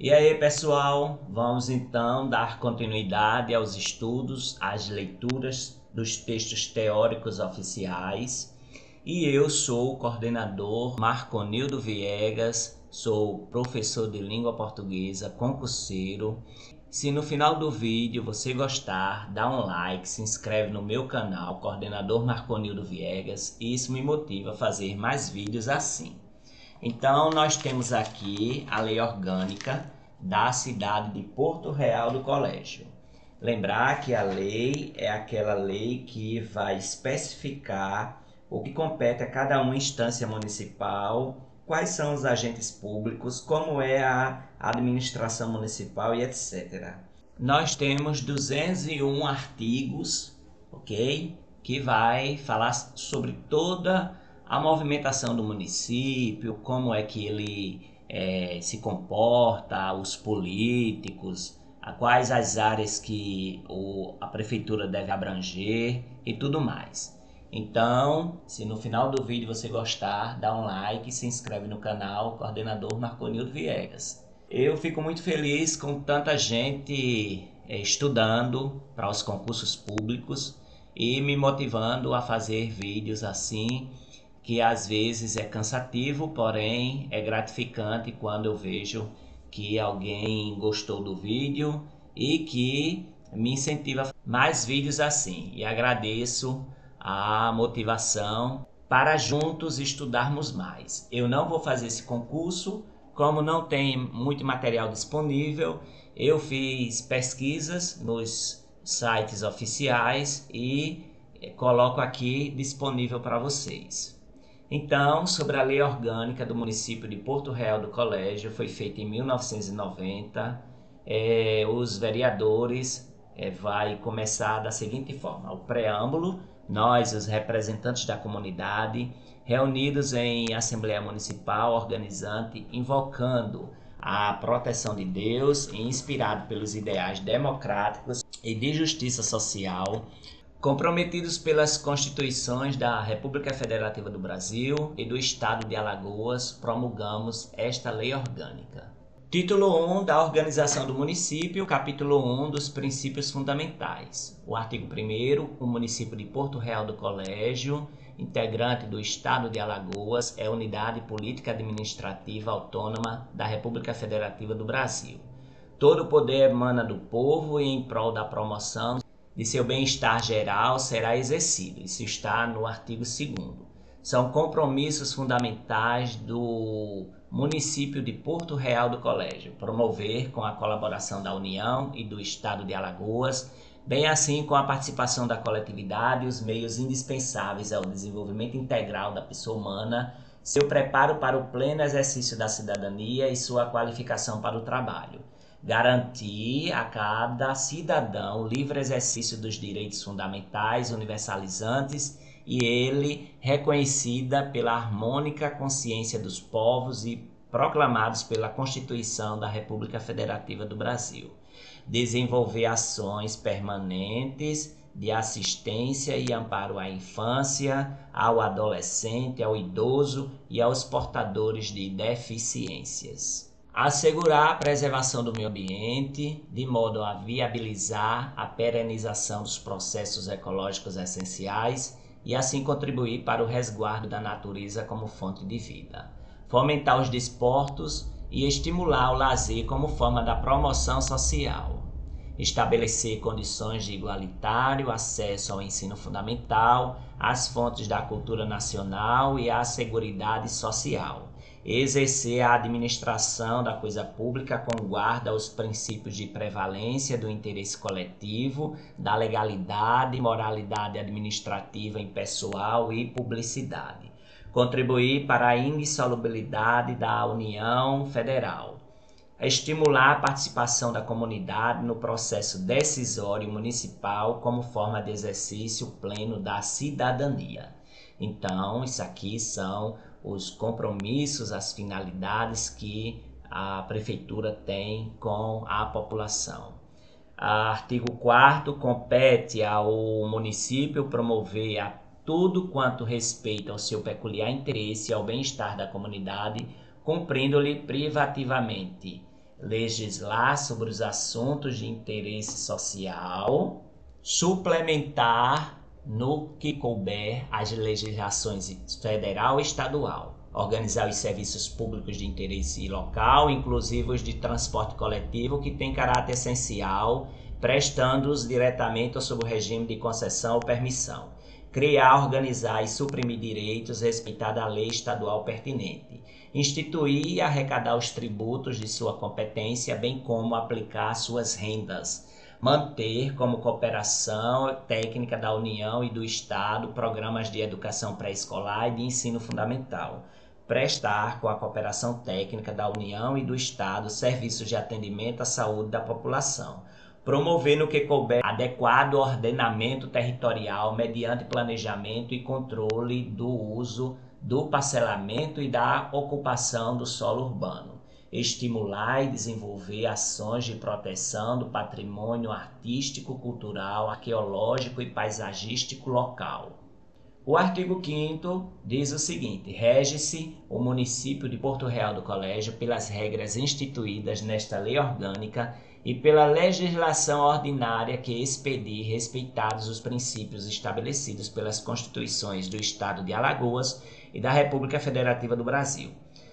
E aí, pessoal, vamos então dar continuidade aos estudos, às leituras dos textos teóricos oficiais. E eu sou o coordenador Marconildo Viegas, sou professor de língua portuguesa, concurseiro. Se no final do vídeo você gostar, dá um like, se inscreve no meu canal, coordenador Marconildo Viegas. Isso me motiva a fazer mais vídeos assim. Então, nós temos aqui a lei orgânica da cidade de Porto Real do Colégio. Lembrar que a lei é aquela lei que vai especificar o que compete a cada uma instância municipal, quais são os agentes públicos, como é a administração municipal e etc. Nós temos 201 artigos, ok? Que vai falar sobre toda a movimentação do município, como é que ele se comporta, os políticos, quais as áreas que a prefeitura deve abranger e tudo mais. Então, se no final do vídeo você gostar, dá um like e se inscreve no canal Coordenador Marconildo Viegas. Eu fico muito feliz com tanta gente estudando para os concursos públicos e me motivando a fazer vídeos assim, que às vezes é cansativo, porém é gratificante quando eu vejo que alguém gostou do vídeo e que me incentiva a fazer mais vídeos assim. E agradeço a motivação para juntos estudarmos mais. Eu não vou fazer esse concurso, como não tem muito material disponível, eu fiz pesquisas nos sites oficiais e coloco aqui disponível para vocês. Então, sobre a lei orgânica do município de Porto Real do Colégio, foi feita em 1990. Os vereadores vai começar da seguinte forma: o preâmbulo, nós, os representantes da comunidade, reunidos em Assembleia Municipal organizante, invocando a proteção de Deus e inspirado pelos ideais democráticos e de justiça social, comprometidos pelas Constituições da República Federativa do Brasil e do Estado de Alagoas, promulgamos esta lei orgânica. Título 1 da Organização do Município, capítulo 1 dos Princípios Fundamentais. O artigo 1º, o município de Porto Real do Colégio, integrante do Estado de Alagoas, é unidade política administrativa autônoma da República Federativa do Brasil. Todo o poder emana do povo e em prol da promoção de seu bem-estar geral será exercido. Isso está no artigo 2º. São compromissos fundamentais do município de Porto Real do Colégio promover, com a colaboração da União e do Estado de Alagoas, bem assim com a participação da coletividade, os meios indispensáveis ao desenvolvimento integral da pessoa humana, seu preparo para o pleno exercício da cidadania e sua qualificação para o trabalho. Garantir a cada cidadão o livre exercício dos direitos fundamentais universalizantes e ele reconhecida pela harmônica consciência dos povos e proclamados pela Constituição da República Federativa do Brasil. Desenvolver ações permanentes de assistência e amparo à infância, ao adolescente, ao idoso e aos portadores de deficiências. Assegurar a preservação do meio ambiente, de modo a viabilizar a perenização dos processos ecológicos essenciais e assim contribuir para o resguardo da natureza como fonte de vida. Fomentar os desportos e estimular o lazer como forma da promoção social. Estabelecer condições de igualitário acesso ao ensino fundamental, às fontes da cultura nacional e à seguridade social. Exercer a administração da coisa pública com guarda aos princípios de prevalência do interesse coletivo, da legalidade, moralidade administrativa impessoal e publicidade. Contribuir para a indissolubilidade da União Federal. Estimular a participação da comunidade no processo decisório municipal como forma de exercício pleno da cidadania. Então, isso aqui são os compromissos, as finalidades que a prefeitura tem com a população. Artigo 4º, compete ao município promover a tudo quanto respeita ao seu peculiar interesse e ao bem-estar da comunidade, cumprindo-lhe privativamente legislar sobre os assuntos de interesse social, suplementar no que couber as legislações federal e estadual, organizar os serviços públicos de interesse local, inclusive os de transporte coletivo, que tem caráter essencial, prestando-os diretamente sob o regime de concessão ou permissão. Criar, organizar e suprimir direitos, respeitada a lei estadual pertinente. Instituir e arrecadar os tributos de sua competência, bem como aplicar suas rendas. Manter como cooperação técnica da União e do Estado programas de educação pré-escolar e de ensino fundamental. Prestar, com a cooperação técnica da União e do Estado, serviços de atendimento à saúde da população. Promover no que couber adequado ordenamento territorial mediante planejamento e controle do uso, do parcelamento e da ocupação do solo urbano. Estimular e desenvolver ações de proteção do patrimônio artístico, cultural, arqueológico e paisagístico local. O artigo 5º diz o seguinte: rege-se o município de Porto Real do Colégio pelas regras instituídas nesta lei orgânica e pela legislação ordinária que expedir, respeitados os princípios estabelecidos pelas Constituições do Estado de Alagoas e da República Federativa do Brasil.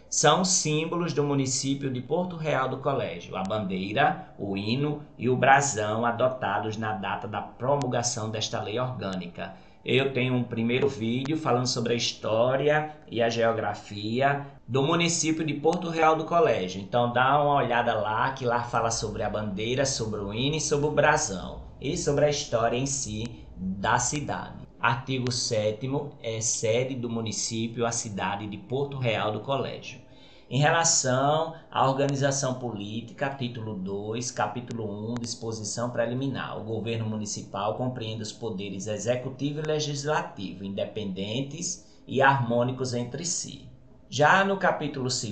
São símbolos do município de Porto Real do Colégio, a bandeira, o hino e o brasão adotados na data da promulgação desta lei orgânica. Eu tenho um primeiro vídeo falando sobre a história e a geografia do município de Porto Real do Colégio. Então dá uma olhada lá, que lá fala sobre a bandeira, sobre o hino e sobre o brasão. E sobre a história em si da cidade. Artigo 7º é sede do município a cidade de Porto Real do Colégio. Em relação à organização política, título 2, capítulo 1, disposição preliminar. O governo municipal compreende os poderes executivo e legislativo, independentes e harmônicos entre si. Já no capítulo 2,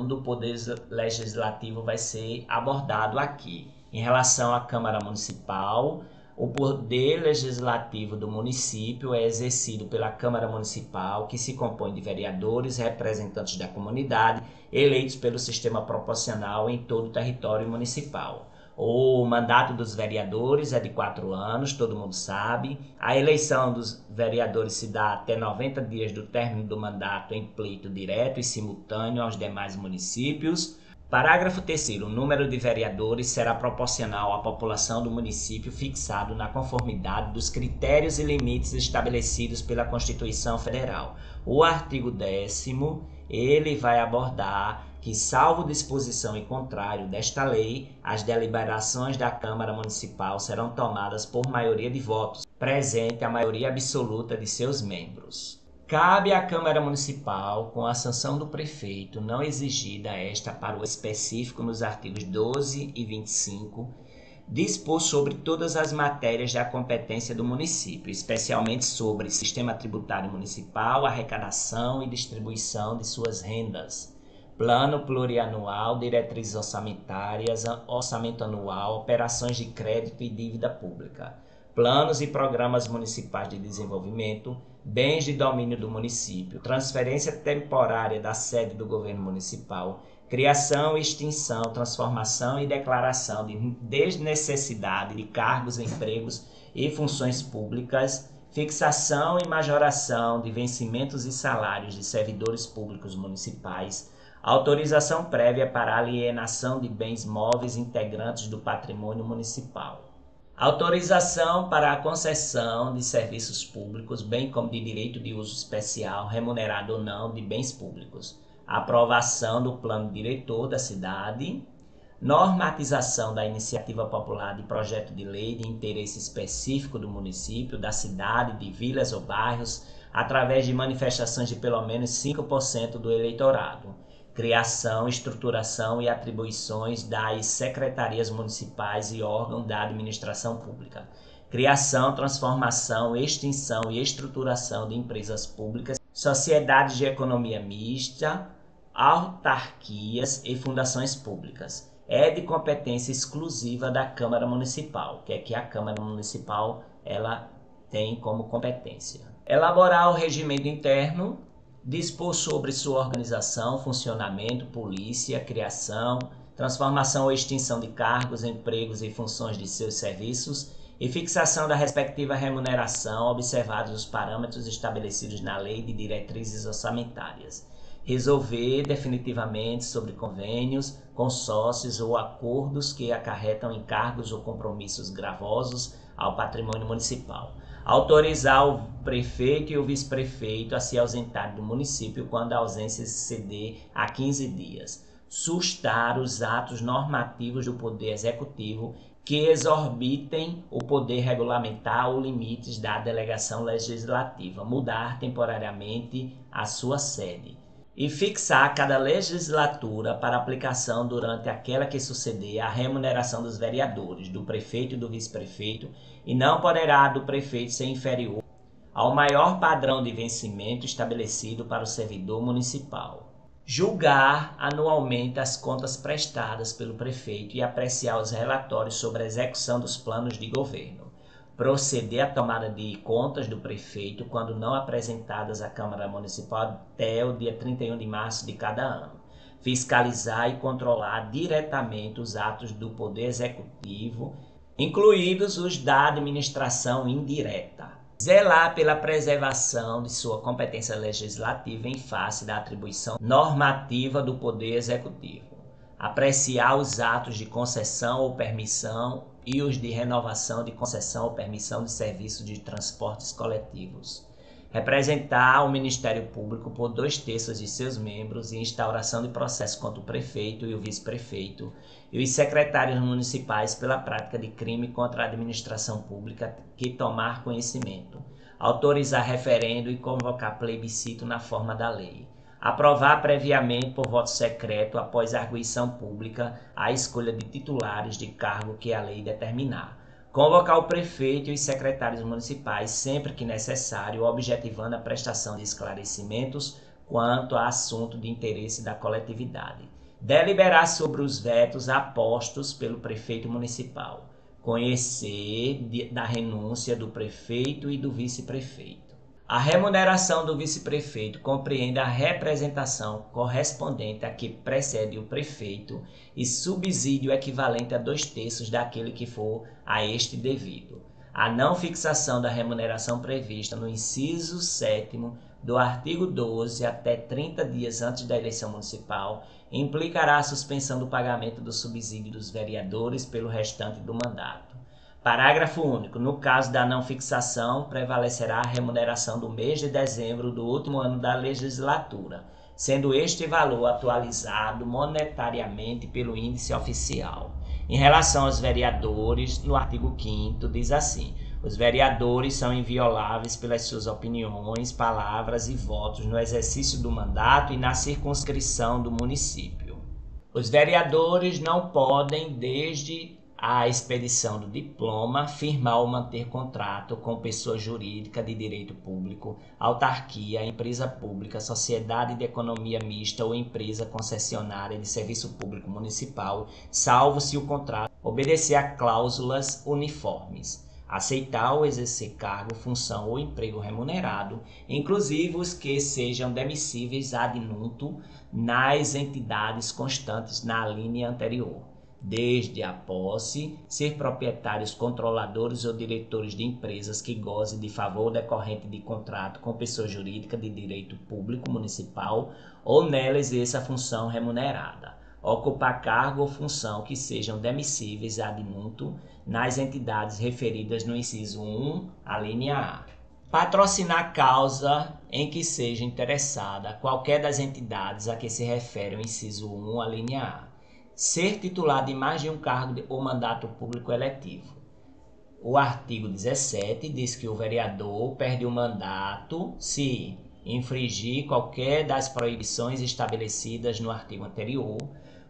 o poder legislativo vai ser abordado aqui. Em relação à Câmara Municipal, o poder legislativo do município é exercido pela Câmara Municipal, que se compõe de vereadores, representantes da comunidade, eleitos pelo sistema proporcional em todo o território municipal. O mandato dos vereadores é de 4 anos, todo mundo sabe. A eleição dos vereadores se dá até 90 dias do término do mandato em pleito direto e simultâneo aos demais municípios. Parágrafo 3º. O número de vereadores será proporcional à população do município, fixado na conformidade dos critérios e limites estabelecidos pela Constituição Federal. O artigo 10º, ele vai abordar que, salvo disposição em contrário desta lei, as deliberações da Câmara Municipal serão tomadas por maioria de votos, presente a maioria absoluta de seus membros. Cabe à Câmara Municipal, com a sanção do prefeito, não exigida esta para o específico nos artigos 12 e 25, dispor sobre todas as matérias da competência do município, especialmente sobre sistema tributário municipal, arrecadação e distribuição de suas rendas, plano plurianual, diretrizes orçamentárias, orçamento anual, operações de crédito e dívida pública, planos e programas municipais de desenvolvimento, bens de domínio do município, transferência temporária da sede do governo municipal, criação, extinção, transformação e declaração de desnecessidade de cargos, empregos e funções públicas, fixação e majoração de vencimentos e salários de servidores públicos municipais, autorização prévia para alienação de bens móveis integrantes do patrimônio municipal. Autorização para a concessão de serviços públicos, bem como de direito de uso especial, remunerado ou não, de bens públicos. Aprovação do plano diretor da cidade. Normatização da iniciativa popular de projeto de lei de interesse específico do município, da cidade, de vilas ou bairros, através de manifestações de pelo menos 5% do eleitorado. Criação, estruturação e atribuições das secretarias municipais e órgãos da administração pública. Criação, transformação, extinção e estruturação de empresas públicas, sociedades de economia mista, autarquias e fundações públicas. É de competência exclusiva da Câmara Municipal, que é que a Câmara Municipal ela tem como competência. Elaborar o regimento interno, dispor sobre sua organização, funcionamento, polícia, criação, transformação ou extinção de cargos, empregos e funções de seus serviços e fixação da respectiva remuneração, observados os parâmetros estabelecidos na Lei de Diretrizes Orçamentárias. Resolver definitivamente sobre convênios, consórcios ou acordos que acarretam encargos ou compromissos gravosos ao patrimônio municipal. Autorizar o prefeito e o vice-prefeito a se ausentar do município quando a ausência se exceder a 15 dias. Sustar os atos normativos do Poder Executivo que exorbitem o poder regulamentar ou limites da delegação legislativa, mudar temporariamente a sua sede e fixar cada legislatura para aplicação durante aquela que suceder a remuneração dos vereadores, do prefeito e do vice-prefeito, e não poderá do prefeito ser inferior ao maior padrão de vencimento estabelecido para o servidor municipal. Julgar anualmente as contas prestadas pelo prefeito e apreciar os relatórios sobre a execução dos planos de governo. Proceder à tomada de contas do prefeito quando não apresentadas à Câmara Municipal até o dia 31 de março de cada ano. Fiscalizar e controlar diretamente os atos do Poder Executivo, incluídos os da administração indireta. Zelar pela preservação de sua competência legislativa em face da atribuição normativa do Poder Executivo. Apreciar os atos de concessão ou permissão e os de renovação de concessão ou permissão de serviço de transportes coletivos. Representar o Ministério Público por 2/3 de seus membros em instauração de processo contra o prefeito e o vice-prefeito e os secretários municipais pela prática de crime contra a administração pública que tomar conhecimento. Autorizar referendo e convocar plebiscito na forma da lei. Aprovar previamente por voto secreto, após arguição pública, a escolha de titulares de cargo que a lei determinar. Convocar o prefeito e os secretários municipais sempre que necessário, objetivando a prestação de esclarecimentos quanto a assunto de interesse da coletividade. Deliberar sobre os vetos apostos pelo prefeito municipal. Conhecer da renúncia do prefeito e do vice-prefeito. A remuneração do vice-prefeito compreende a representação correspondente a que precede o prefeito e subsídio equivalente a 2/3 daquele que for a este devido. A não fixação da remuneração prevista no inciso 7º do artigo 12 até 30 dias antes da eleição municipal implicará a suspensão do pagamento do subsídio dos vereadores pelo restante do mandato. Parágrafo único. No caso da não fixação, prevalecerá a remuneração do mês de dezembro do último ano da legislatura, sendo este valor atualizado monetariamente pelo índice oficial. Em relação aos vereadores, no artigo 5º, diz assim: os vereadores são invioláveis pelas suas opiniões, palavras e votos no exercício do mandato e na circunscrição do município. Os vereadores não podem, desde a expedição do diploma, firmar ou manter contrato com pessoa jurídica de direito público, autarquia, empresa pública, sociedade de economia mista ou empresa concessionária de serviço público municipal, salvo se o contrato obedecer a cláusulas uniformes. Aceitar ou exercer cargo, função ou emprego remunerado, inclusive os que sejam demissíveis ad nuntum nas entidades constantes na linha anterior. Desde a posse, ser proprietários, controladores ou diretores de empresas que gozem de favor decorrente de contrato com pessoa jurídica de direito público municipal ou nela exerça função remunerada. Ocupar cargo ou função que sejam demissíveis ad nuntum nas entidades referidas no inciso 1, a linha A. Patrocinar causa em que seja interessada qualquer das entidades a que se refere o inciso 1, a linha A. Ser titular de mais de um cargo ou mandato público eletivo. O artigo 17 diz que o vereador perde o mandato se infringir qualquer das proibições estabelecidas no artigo anterior,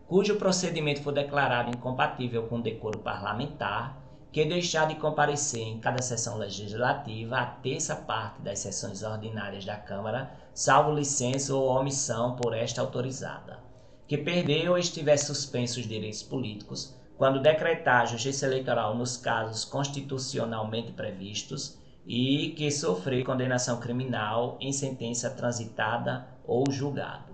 cujo procedimento for declarado incompatível com o decoro parlamentar, que deixar de comparecer em cada sessão legislativa a terça parte das sessões ordinárias da Câmara, salvo licença ou omissão por esta autorizada, que perdeu ou estiver suspenso os direitos políticos, quando decretar a justiça eleitoral nos casos constitucionalmente previstos e que sofrer condenação criminal em sentença transitada ou julgado.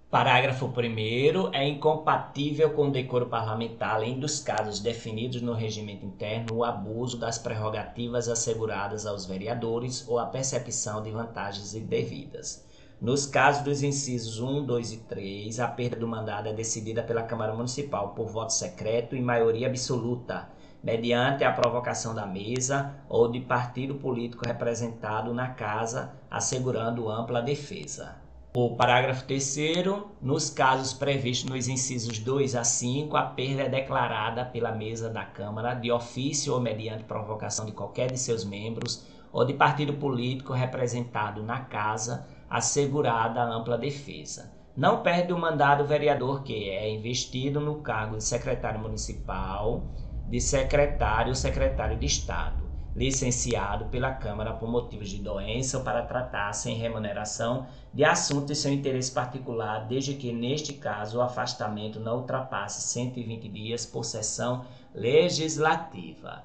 Parágrafo 1º. É incompatível com o decoro parlamentar, além dos casos definidos no regimento interno, o abuso das prerrogativas asseguradas aos vereadores ou a percepção de vantagens indevidas. Nos casos dos incisos 1, 2 e 3, a perda do mandato é decidida pela Câmara Municipal por voto secreto e maioria absoluta, mediante a provocação da mesa ou de partido político representado na casa, assegurando ampla defesa. O parágrafo 3º, nos casos previstos nos incisos 2 a 5, a perda é declarada pela mesa da Câmara de ofício ou mediante provocação de qualquer de seus membros ou de partido político representado na casa, assegurada a ampla defesa. Não perde o mandato o vereador que é investido no cargo de secretário municipal, de secretário ou secretário de Estado, licenciado pela Câmara por motivos de doença ou para tratar sem remuneração de assunto de seu interesse particular, desde que, neste caso, o afastamento não ultrapasse 120 dias por sessão legislativa.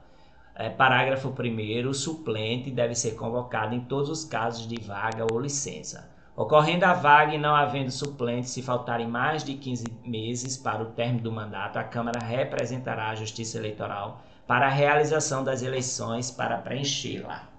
Parágrafo 1º. O suplente deve ser convocado em todos os casos de vaga ou licença. Ocorrendo a vaga e não havendo suplente, se faltarem mais de 15 meses para o término do mandato, a Câmara representará a Justiça Eleitoral para a realização das eleições para preenchê-la.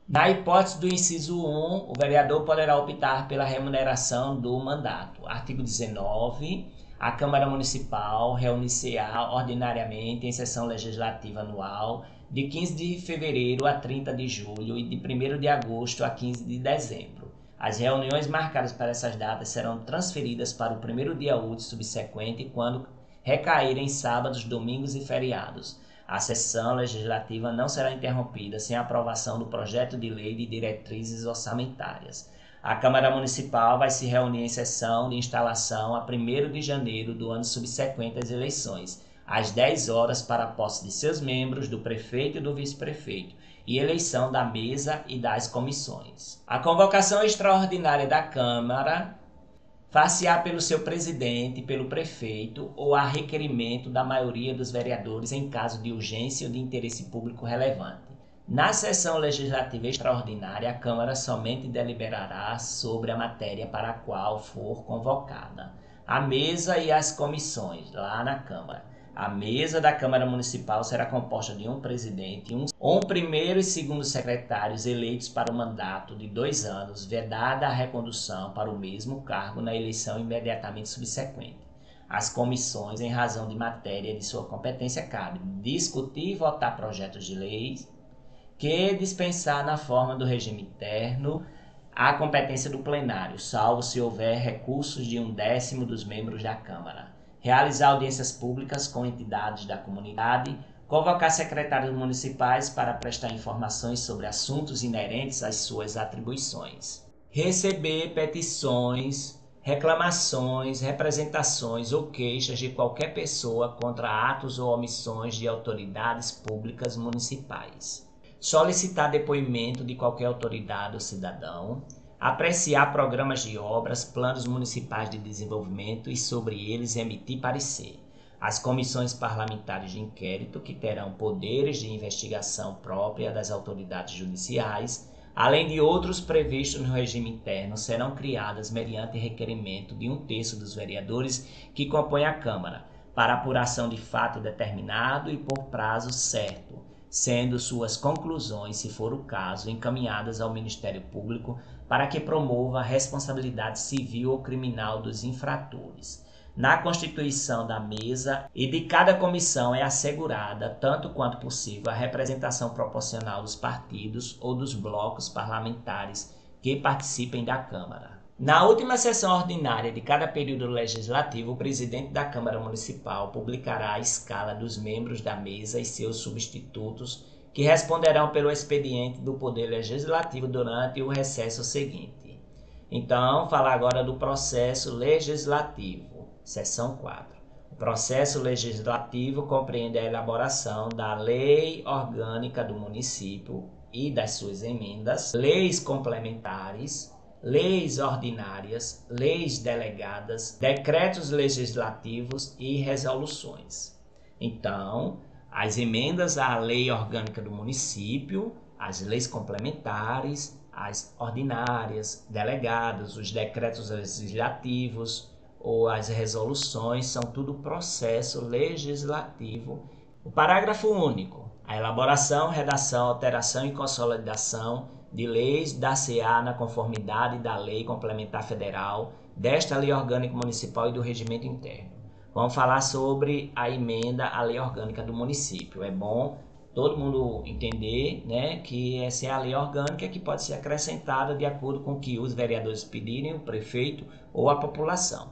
Na hipótese do inciso 1, o vereador poderá optar pela remuneração do mandato. Artigo 19. A Câmara Municipal reunir-se-á ordinariamente em sessão legislativa anual de 15 de fevereiro a 30 de julho e de 1º de agosto a 15 de dezembro. As reuniões marcadas para essas datas serão transferidas para o primeiro dia útil subsequente quando recaírem sábados, domingos e feriados. A sessão legislativa não será interrompida sem a aprovação do projeto de lei de diretrizes orçamentárias. A Câmara Municipal vai se reunir em sessão de instalação a 1º de janeiro do ano subsequente às eleições, às 10 horas para a posse de seus membros, do prefeito e do vice-prefeito, e eleição da mesa e das comissões. A convocação extraordinária da Câmara far-se-á pelo seu presidente, pelo prefeito ou a requerimento da maioria dos vereadores em caso de urgência ou de interesse público relevante. Na sessão legislativa extraordinária, a Câmara somente deliberará sobre a matéria para a qual for convocada. A mesa e as comissões, lá na Câmara. A mesa da Câmara Municipal será composta de um presidente, um primeiro e segundo secretários eleitos para o mandato de 2 anos, vedada a recondução para o mesmo cargo na eleição imediatamente subsequente. As comissões, em razão de matéria de sua competência, cabe discutir e votar projetos de leis que dispensar na forma do regime interno a competência do plenário, salvo se houver recursos de 1/10 dos membros da Câmara. Realizar audiências públicas com entidades da comunidade, convocar secretários municipais para prestar informações sobre assuntos inerentes às suas atribuições. Receber petições, reclamações, representações ou queixas de qualquer pessoa contra atos ou omissões de autoridades públicas municipais. Solicitar depoimento de qualquer autoridade ou cidadão. Apreciar programas de obras, planos municipais de desenvolvimento e sobre eles emitir parecer. As comissões parlamentares de inquérito, que terão poderes de investigação própria das autoridades judiciais, além de outros previstos no regime interno, serão criadas mediante requerimento de 1/3 dos vereadores que compõem a Câmara, para apuração de fato determinado e por prazo certo, sendo suas conclusões, se for o caso, encaminhadas ao Ministério Público para que promova a responsabilidade civil ou criminal dos infratores. Na constituição da mesa e de cada comissão é assegurada, tanto quanto possível, a representação proporcional dos partidos ou dos blocos parlamentares que participem da Câmara. Na última sessão ordinária de cada período legislativo, o presidente da Câmara Municipal publicará a escala dos membros da mesa e seus substitutos, que responderão pelo expediente do Poder Legislativo durante o recesso seguinte. Então, falar agora do processo legislativo, seção 4. O processo legislativo compreende a elaboração da Lei Orgânica do Município e das suas emendas, leis complementares, leis ordinárias, leis delegadas, decretos legislativos e resoluções. Então, as emendas à Lei Orgânica do Município, as leis complementares, as ordinárias, delegadas, os decretos legislativos, ou as resoluções são tudo processo legislativo. O parágrafo único. A elaboração, redação, alteração e consolidação de leis dar-se-á na conformidade da Lei Complementar Federal, desta Lei Orgânica Municipal e do Regimento Interno. Vamos falar sobre a emenda à Lei Orgânica do Município. É bom todo mundo entender, né, que essa é a lei orgânica que pode ser acrescentada de acordo com o que os vereadores pedirem, o prefeito ou a população.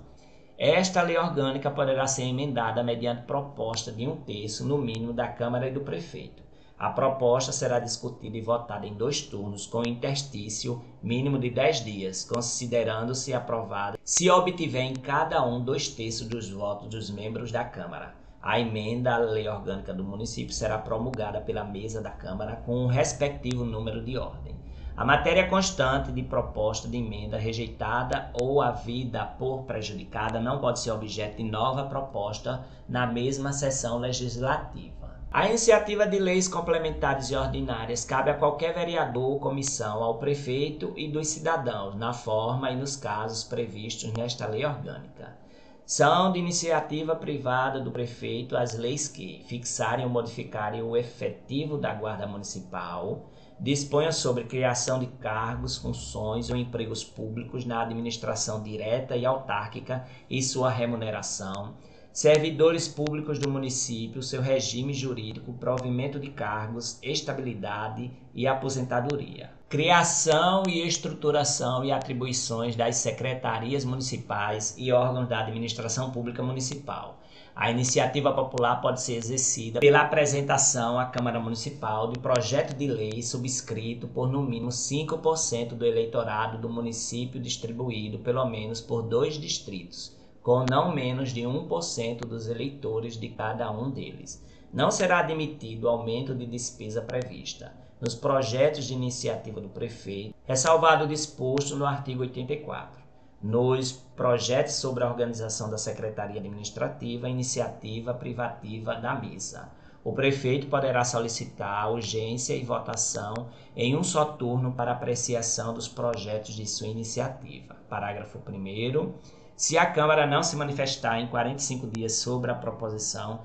Esta lei orgânica poderá ser emendada mediante proposta de 1/3, no mínimo, da Câmara e do prefeito. A proposta será discutida e votada em 2 turnos, com interstício mínimo de 10 dias, considerando-se aprovada se obtiver em cada um 2/3 dos votos dos membros da Câmara. A emenda à lei orgânica do município será promulgada pela mesa da Câmara com o respectivo número de ordem. A matéria constante de proposta de emenda rejeitada ou havida por prejudicada não pode ser objeto de nova proposta na mesma sessão legislativa. A iniciativa de leis complementares e ordinárias cabe a qualquer vereador ou comissão, ao prefeito e dos cidadãos, na forma e nos casos previstos nesta lei orgânica. São de iniciativa privada do prefeito as leis que fixarem ou modificarem o efetivo da Guarda Municipal, disponham sobre criação de cargos, funções ou empregos públicos na administração direta e autárquica e sua remuneração, servidores públicos do município, seu regime jurídico, provimento de cargos, estabilidade e aposentadoria. Criação e estruturação e atribuições das secretarias municipais e órgãos da administração pública municipal. A iniciativa popular pode ser exercida pela apresentação à Câmara Municipal de projeto de lei subscrito por no mínimo 5% do eleitorado do município distribuído pelo menos por 2 distritos, com não menos de 1% dos eleitores de cada um deles. Não será admitido aumento de despesa prevista nos projetos de iniciativa do prefeito, ressalvado o disposto no artigo 84. Nos projetos sobre a organização da Secretaria Administrativa, iniciativa privativa da mesa. O prefeito poderá solicitar urgência e votação em um só turno para apreciação dos projetos de sua iniciativa. Parágrafo 1º. Se a Câmara não se manifestar em 45 dias sobre a proposição,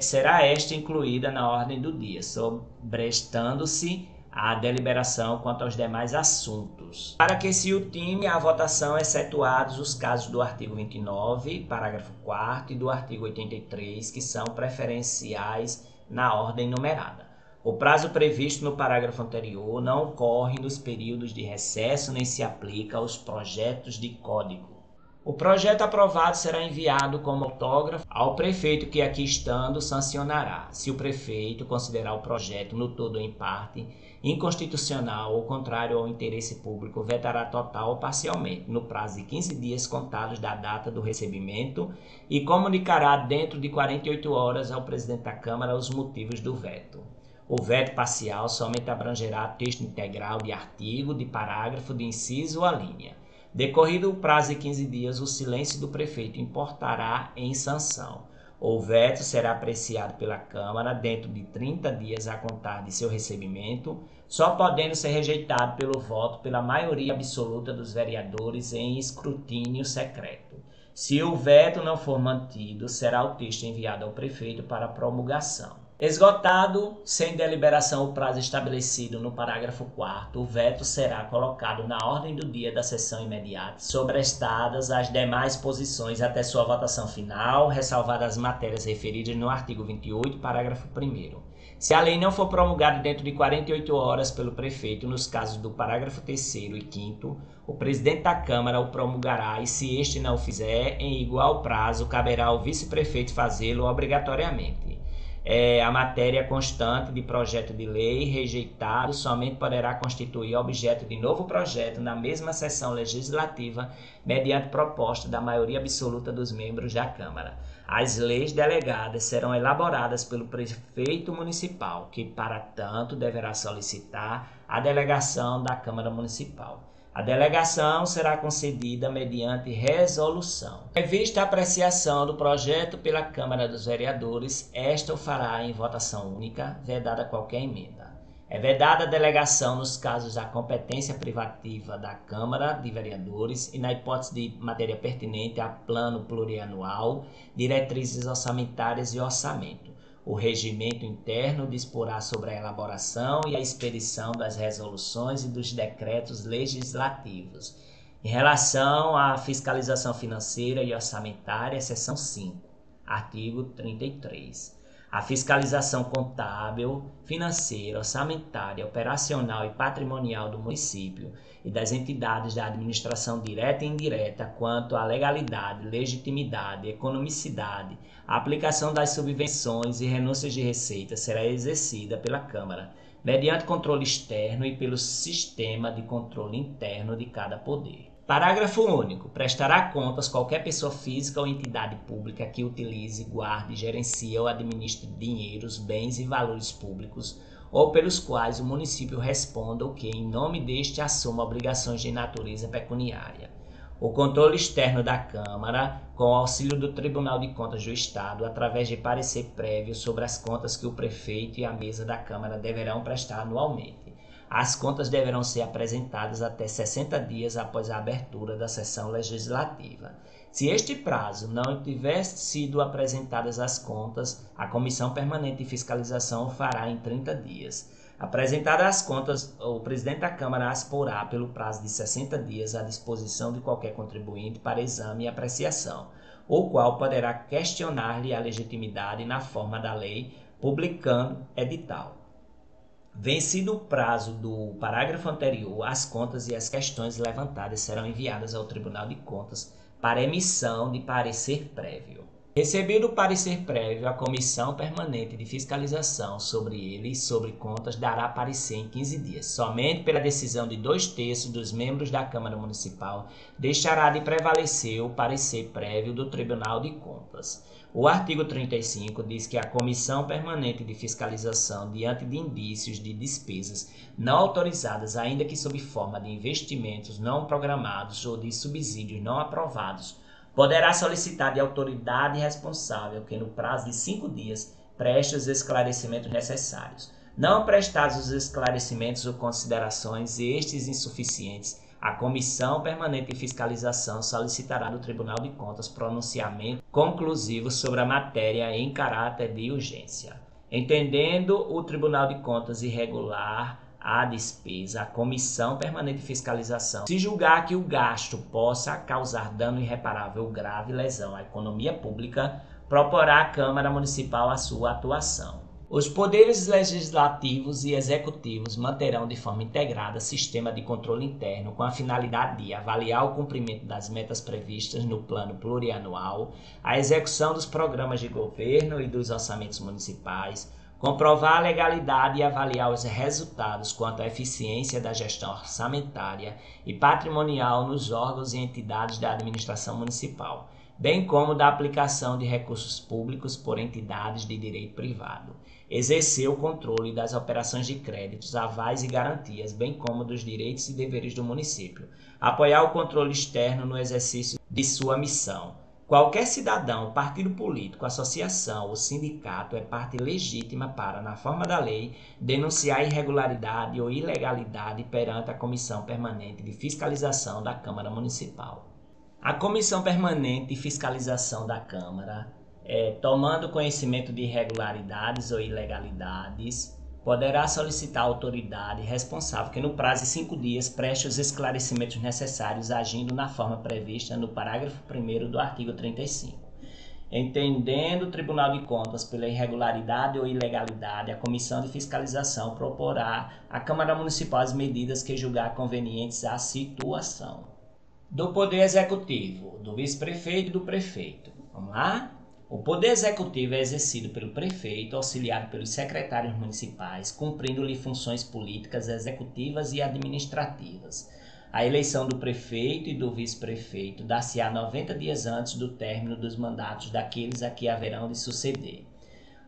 será esta incluída na ordem do dia, sobrestando-se a deliberação quanto aos demais assuntos. Para que se ultime a votação, excetuados os casos do artigo 29, parágrafo 4º, e do artigo 83, que são preferenciais na ordem numerada. O prazo previsto no parágrafo anterior não ocorre nos períodos de recesso nem se aplica aos projetos de código. O projeto aprovado será enviado como autógrafo ao prefeito que, aqui estando, sancionará. Se o prefeito considerar o projeto no todo ou em parte inconstitucional ou contrário ao interesse público, vetará total ou parcialmente, no prazo de 15 dias contados da data do recebimento, e comunicará dentro de 48 horas ao presidente da Câmara os motivos do veto. O veto parcial somente abrangerá texto integral de artigo, de parágrafo, de inciso ou a linha. Decorrido o prazo de 15 dias, o silêncio do prefeito importará em sanção. O veto será apreciado pela Câmara dentro de 30 dias a contar de seu recebimento, só podendo ser rejeitado pelo voto pela maioria absoluta dos vereadores em escrutínio secreto. Se o veto não for mantido, será o texto enviado ao prefeito para promulgação. Esgotado sem deliberação o prazo estabelecido no parágrafo 4º, o veto será colocado na ordem do dia da sessão imediata, sobrestadas as demais posições até sua votação final, ressalvadas as matérias referidas no artigo 28, parágrafo 1º. Se a lei não for promulgada dentro de 48 horas pelo prefeito, nos casos do parágrafo 3º e 5º, o presidente da Câmara o promulgará e, se este não o fizer, em igual prazo, caberá ao vice-prefeito fazê-lo obrigatoriamente. A matéria constante de projeto de lei rejeitado somente poderá constituir objeto de novo projeto na mesma sessão legislativa, mediante proposta da maioria absoluta dos membros da Câmara. As leis delegadas serão elaboradas pelo prefeito municipal, que, para tanto, deverá solicitar a delegação da Câmara Municipal. A delegação será concedida mediante resolução. Prevista a apreciação do projeto pela Câmara dos Vereadores, esta o fará em votação única, vedada qualquer emenda. É vedada a delegação nos casos da competência privativa da Câmara de Vereadores e na hipótese de matéria pertinente a plano plurianual, diretrizes orçamentárias e orçamento. O regimento interno disporá sobre a elaboração e a expedição das resoluções e dos decretos legislativos. Em relação à fiscalização financeira e orçamentária, seção 5, artigo 33. A fiscalização contábil, financeira, orçamentária, operacional e patrimonial do município e das entidades da administração direta e indireta quanto à legalidade, legitimidade, economicidade, a aplicação das subvenções e renúncias de receita será exercida pela Câmara, mediante controle externo e pelo sistema de controle interno de cada poder. Parágrafo único. Prestará contas qualquer pessoa física ou entidade pública que utilize, guarde, gerencie ou administre dinheiros, bens e valores públicos ou pelos quais o município responda ou que, em nome deste, assuma obrigações de natureza pecuniária. O controle externo da Câmara, com o auxílio do Tribunal de Contas do Estado, através de parecer prévio sobre as contas que o prefeito e a mesa da Câmara deverão prestar anualmente. As contas deverão ser apresentadas até 60 dias após a abertura da sessão legislativa. Se este prazo não tiver sido apresentadas as contas, a Comissão Permanente de Fiscalização o fará em 30 dias. Apresentadas as contas, o presidente da Câmara as porá pelo prazo de 60 dias à disposição de qualquer contribuinte para exame e apreciação, o qual poderá questionar-lhe a legitimidade na forma da lei, publicando edital. Vencido o prazo do parágrafo anterior, as contas e as questões levantadas serão enviadas ao Tribunal de Contas para emissão de parecer prévio. Recebido o parecer prévio, a Comissão Permanente de Fiscalização sobre ele e sobre contas dará parecer em 15 dias. Somente pela decisão de 2/3 dos membros da Câmara Municipal deixará de prevalecer o parecer prévio do Tribunal de Contas. O artigo 35 diz que a Comissão Permanente de Fiscalização, diante de indícios de despesas não autorizadas, ainda que sob forma de investimentos não programados ou de subsídios não aprovados, poderá solicitar de autoridade responsável que, no prazo de 5 dias, preste os esclarecimentos necessários. Não prestados os esclarecimentos ou considerações estes insuficientes, a Comissão Permanente de Fiscalização solicitará do Tribunal de Contas pronunciamento conclusivo sobre a matéria em caráter de urgência. Entendendo o Tribunal de Contas irregular a despesa, a Comissão Permanente de Fiscalização, se julgar que o gasto possa causar dano irreparável ou grave lesão à economia pública, proporá à Câmara Municipal a sua atuação. Os poderes legislativos e executivos manterão de forma integrada sistema de controle interno com a finalidade de avaliar o cumprimento das metas previstas no plano plurianual, a execução dos programas de governo e dos orçamentos municipais, comprovar a legalidade e avaliar os resultados quanto à eficiência da gestão orçamentária e patrimonial nos órgãos e entidades da administração municipal, bem como da aplicação de recursos públicos por entidades de direito privado. Exercer o controle das operações de créditos, avais e garantias, bem como dos direitos e deveres do município. Apoiar o controle externo no exercício de sua missão. Qualquer cidadão, partido político, associação ou sindicato é parte legítima para, na forma da lei, denunciar irregularidade ou ilegalidade perante a Comissão Permanente de Fiscalização da Câmara Municipal. A Comissão Permanente de Fiscalização da Câmara, tomando conhecimento de irregularidades ou ilegalidades, poderá solicitar à autoridade responsável que, no prazo de 5 dias, preste os esclarecimentos necessários, agindo na forma prevista no parágrafo 1º do artigo 35. Entendendo o Tribunal de Contas pela irregularidade ou ilegalidade, a Comissão de Fiscalização proporá à Câmara Municipal as medidas que julgar convenientes à situação. Do Poder Executivo, do Vice-Prefeito e do Prefeito. Vamos lá? O Poder Executivo é exercido pelo Prefeito, auxiliado pelos secretários municipais, cumprindo-lhe funções políticas, executivas e administrativas. A eleição do Prefeito e do Vice-Prefeito dar-se-á 90 dias antes do término dos mandatos daqueles a que haverão de suceder.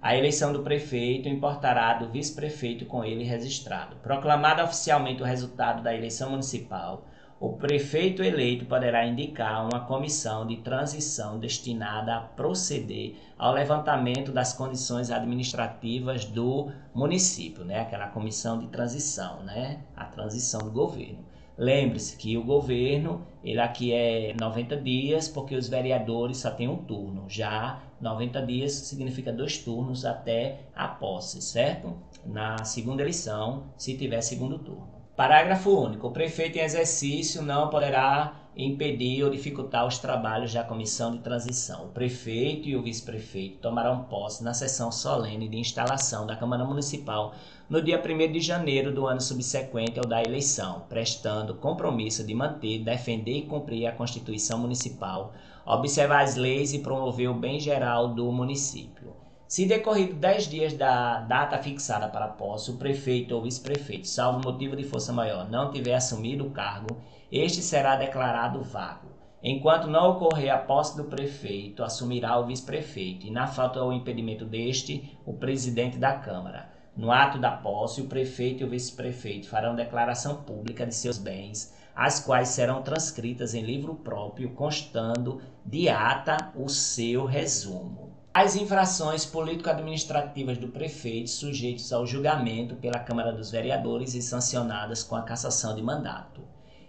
A eleição do Prefeito importará do Vice-Prefeito com ele registrado. Proclamado oficialmente o resultado da eleição municipal, O prefeito eleito poderá indicar uma comissão de transição destinada a proceder ao levantamento das condições administrativas do município, né? Aquela comissão de transição, né? A transição do governo. Lembre-se que o governo, ele aqui é 90 dias, porque os vereadores só têm um turno. Já 90 dias significa 2 turnos até a posse, certo? Na segunda eleição, se tiver segundo turno. Parágrafo único. O prefeito em exercício não poderá impedir ou dificultar os trabalhos da comissão de transição. O prefeito e o vice-prefeito tomarão posse na sessão solene de instalação da Câmara Municipal no dia 1º de janeiro do ano subsequente ao da eleição, prestando compromisso de manter, defender e cumprir a Constituição Municipal, observar as leis e promover o bem geral do município. Se decorrido 10 dias da data fixada para a posse, o prefeito ou vice-prefeito, salvo motivo de força maior, não tiver assumido o cargo, este será declarado vago. Enquanto não ocorrer a posse do prefeito, assumirá o vice-prefeito, e na falta ou impedimento deste, o presidente da Câmara. No ato da posse, o prefeito e o vice-prefeito farão declaração pública de seus bens, as quais serão transcritas em livro próprio, constando de ata o seu resumo. As infrações político-administrativas do prefeito sujeitas ao julgamento pela Câmara dos Vereadores e sancionadas com a cassação de mandato.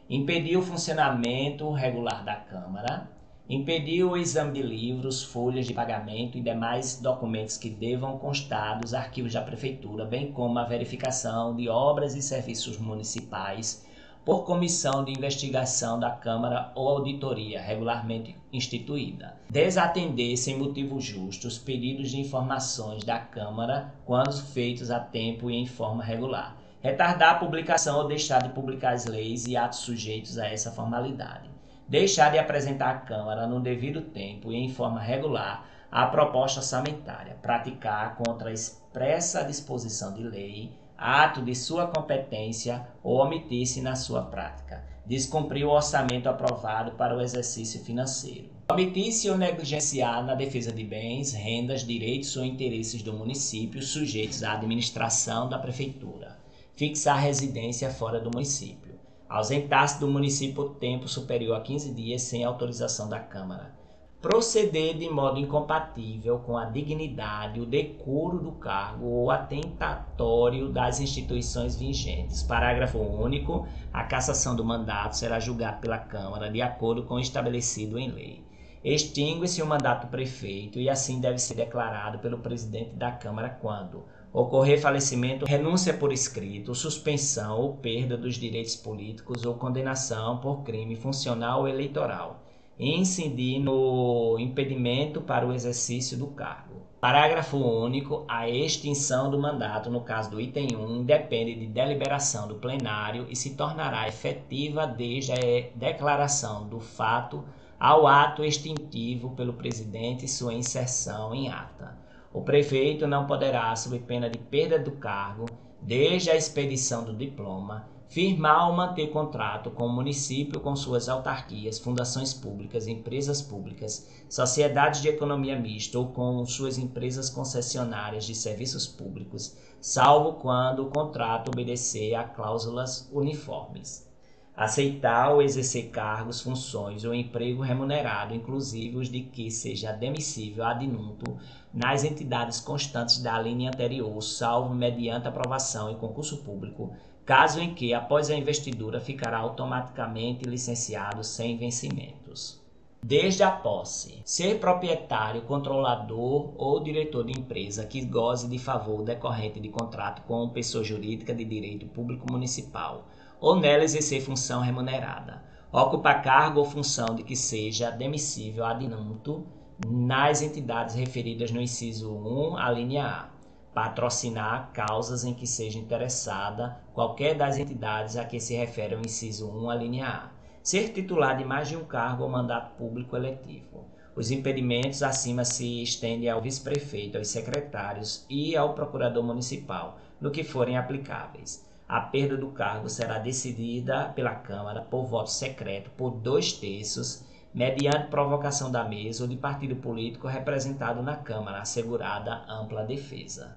Impedir o funcionamento regular da Câmara. Impedir o exame de livros, folhas de pagamento e demais documentos que devam constar dos arquivos da Prefeitura, bem como a verificação de obras e serviços municipais por comissão de investigação da Câmara ou auditoria regularmente instituída. Desatender sem motivo justo os pedidos de informações da Câmara quando feitos a tempo e em forma regular. Retardar a publicação ou deixar de publicar as leis e atos sujeitos a essa formalidade. Deixar de apresentar à Câmara no devido tempo e em forma regular a proposta orçamentária. Praticar contra a expressa disposição de lei ato de sua competência ou omitir-se na sua prática. Descumprir o orçamento aprovado para o exercício financeiro. Omitir-se ou negligenciar na defesa de bens, rendas, direitos ou interesses do município sujeitos à administração da Prefeitura. Fixar residência fora do município. Ausentar-se do município por tempo superior a 15 dias sem autorização da Câmara. Proceder de modo incompatível com a dignidade, o decoro do cargo ou atentatório das instituições vigentes. Parágrafo único. A cassação do mandato será julgada pela Câmara de acordo com o estabelecido em lei. Extingue-se o mandato do prefeito e assim deve ser declarado pelo presidente da Câmara quando ocorrer falecimento, renúncia por escrito, suspensão ou perda dos direitos políticos ou condenação por crime funcional ou eleitoral. Incidir no impedimento para o exercício do cargo. Parágrafo único. A extinção do mandato, no caso do item 1, depende de deliberação do plenário e se tornará efetiva desde a declaração do fato ao ato extintivo pelo presidente e sua inserção em ata. O prefeito não poderá, sob pena de perda do cargo, desde a expedição do diploma, firmar ou manter contrato com o município, com suas autarquias, fundações públicas, empresas públicas, sociedades de economia mista ou com suas empresas concessionárias de serviços públicos, salvo quando o contrato obedecer a cláusulas uniformes. Aceitar ou exercer cargos, funções ou emprego remunerado, inclusive os de que seja admissível ad nutum nas entidades constantes da linha anterior, salvo mediante aprovação em concurso público, caso em que, após a investidura, ficará automaticamente licenciado sem vencimentos. Desde a posse, ser proprietário, controlador ou diretor de empresa que goze de favor decorrente de contrato com pessoa jurídica de direito público municipal, ou nela exercer função remunerada. Ocupar cargo ou função de que seja admissível ad nutum nas entidades referidas no inciso 1, a linha A. Patrocinar causas em que seja interessada qualquer das entidades a que se refere o inciso 1, a linha A. Ser titular de mais de um cargo ou mandato público eletivo. Os impedimentos acima se estendem ao vice-prefeito, aos secretários e ao procurador municipal, no que forem aplicáveis. A perda do cargo será decidida pela Câmara por voto secreto por 2/3, mediante provocação da mesa ou de partido político representado na Câmara, assegurada ampla defesa.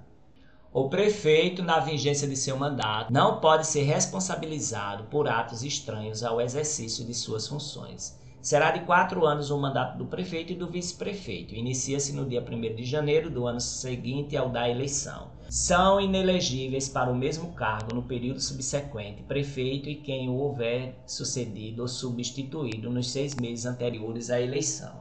O prefeito, na vigência de seu mandato, não pode ser responsabilizado por atos estranhos ao exercício de suas funções. Será de 4 anos o mandato do prefeito e do vice-prefeito. Inicia-se no dia 1º de janeiro do ano seguinte ao da eleição. São inelegíveis para o mesmo cargo no período subsequente prefeito e quem o houver sucedido ou substituído nos 6 meses anteriores à eleição.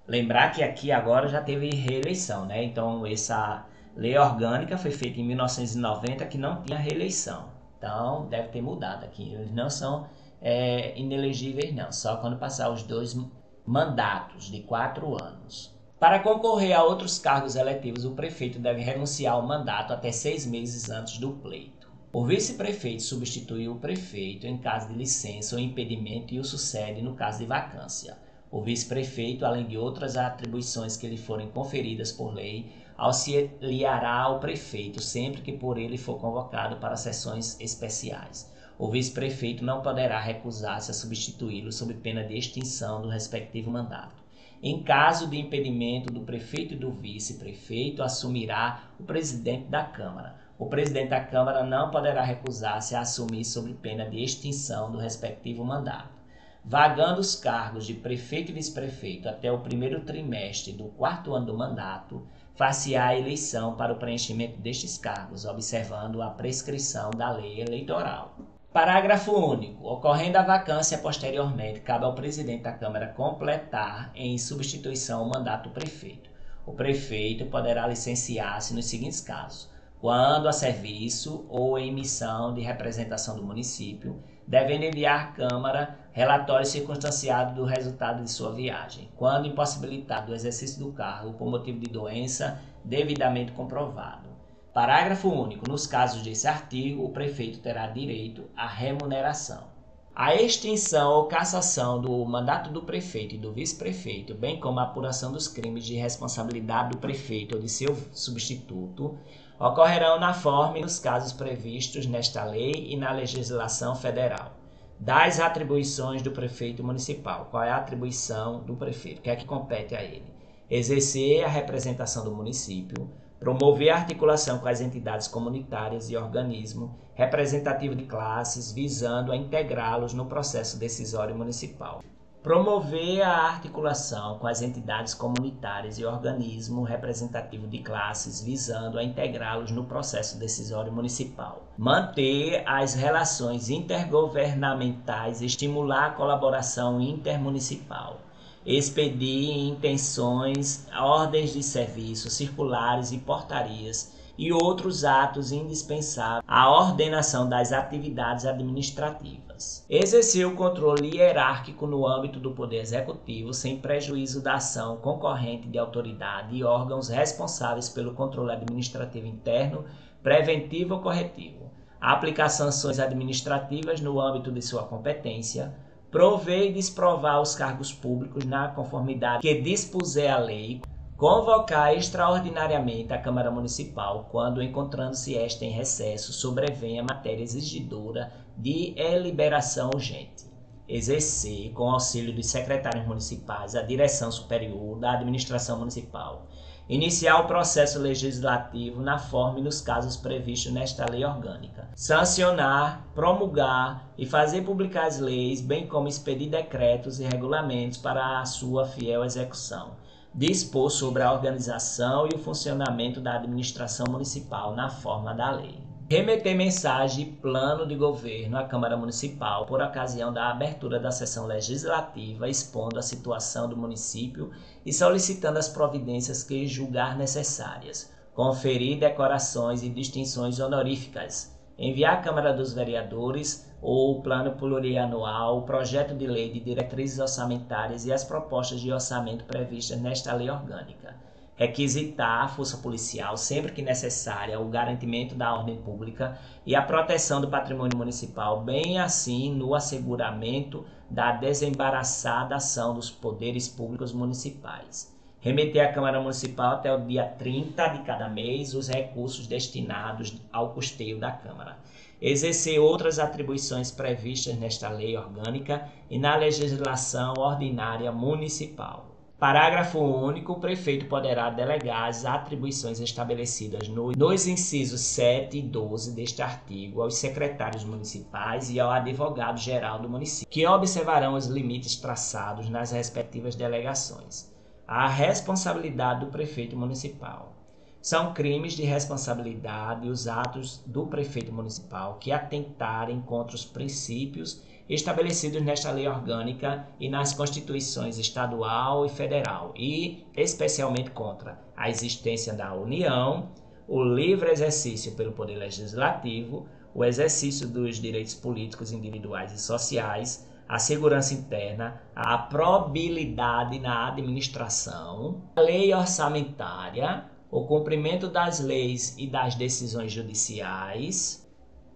Lembrar que aqui agora já teve reeleição, né? Então essa lei orgânica foi feita em 1990 que não tinha reeleição. Então deve ter mudado aqui. Eles não são inelegíveis não, só quando passar os 2 mandatos de 4 anos. Para concorrer a outros cargos eletivos, o prefeito deve renunciar ao mandato até 6 meses antes do pleito. O vice-prefeito substitui o prefeito em caso de licença ou impedimento e o sucede no caso de vacância. O vice-prefeito, além de outras atribuições que lhe forem conferidas por lei, auxiliará ao prefeito sempre que por ele for convocado para sessões especiais. O vice-prefeito não poderá recusar-se a substituí-lo sob pena de extinção do respectivo mandato. Em caso de impedimento do prefeito e do vice-prefeito, assumirá o presidente da Câmara. O presidente da Câmara não poderá recusar-se a assumir sob pena de extinção do respectivo mandato. Vagando os cargos de prefeito e vice-prefeito até o 1º trimestre do 4º ano do mandato, far-se-á a eleição para o preenchimento destes cargos, observando a prescrição da lei eleitoral. Parágrafo único. Ocorrendo a vacância posteriormente, cabe ao presidente da Câmara completar em substituição o mandato do prefeito. O prefeito poderá licenciar-se nos seguintes casos: quando a serviço ou em missão de representação do município, devendo enviar à Câmara relatório circunstanciado do resultado de sua viagem, quando impossibilitado do exercício do cargo por motivo de doença devidamente comprovado. Parágrafo único. Nos casos desse artigo, o prefeito terá direito à remuneração. A extinção ou cassação do mandato do prefeito e do vice-prefeito, bem como a apuração dos crimes de responsabilidade do prefeito ou de seu substituto, ocorrerão na forma e nos casos previstos nesta lei e na legislação federal. Das atribuições do prefeito municipal. Qual é a atribuição do prefeito? O que é que compete a ele? Exercer a representação do município, promover a articulação com as entidades comunitárias e organismos representativos de classes, visando a integrá-los no processo decisório municipal. Promover a articulação com as entidades comunitárias e organismos representativos de classes, visando a integrá-los no processo decisório municipal. Manter as relações intergovernamentais e estimular a colaboração intermunicipal. Expedir intenções, ordens de serviço, circulares e portarias e outros atos indispensáveis à ordenação das atividades administrativas. Exercer o controle hierárquico no âmbito do Poder Executivo sem prejuízo da ação concorrente de autoridade e órgãos responsáveis pelo controle administrativo interno, preventivo ou corretivo. Aplicar sanções administrativas no âmbito de sua competência. Prover e desprovar os cargos públicos na conformidade que dispuser a lei. Convocar extraordinariamente a Câmara Municipal quando, encontrando-se esta em recesso, sobrevenha matéria exigidora de deliberação urgente. Exercer, com auxílio dos secretários municipais, a direção superior da administração municipal. Iniciar o processo legislativo na forma e nos casos previstos nesta lei orgânica. Sancionar, promulgar e fazer publicar as leis, bem como expedir decretos e regulamentos para a sua fiel execução. Dispor sobre a organização e o funcionamento da administração municipal na forma da lei. Remeter mensagem e plano de governo à Câmara Municipal por ocasião da abertura da sessão legislativa, expondo a situação do município e solicitando as providências que julgar necessárias. Conferir decorações e distinções honoríficas. Enviar à Câmara dos Vereadores o plano plurianual, o projeto de lei de diretrizes orçamentárias e as propostas de orçamento previstas nesta lei orgânica. Requisitar a força policial, sempre que necessária, o garantimento da ordem pública e a proteção do patrimônio municipal, bem assim no asseguramento da desembaraçada ação dos poderes públicos municipais. Remeter à Câmara Municipal até o dia 30 de cada mês os recursos destinados ao custeio da Câmara. Exercer outras atribuições previstas nesta lei orgânica e na legislação ordinária municipal. Parágrafo único. O prefeito poderá delegar as atribuições estabelecidas nos incisos 7 e 12 deste artigo aos secretários municipais e ao advogado-geral do município, que observarão os limites traçados nas respectivas delegações. A responsabilidade do prefeito municipal. São crimes de responsabilidade os atos do prefeito municipal que atentarem contra os princípios estabelecidos nesta lei orgânica e nas constituições estadual e federal, e especialmente contra a existência da União, o livre exercício pelo Poder Legislativo, o exercício dos direitos políticos individuais e sociais, a segurança interna, a probidade na administração, a lei orçamentária, o cumprimento das leis e das decisões judiciais,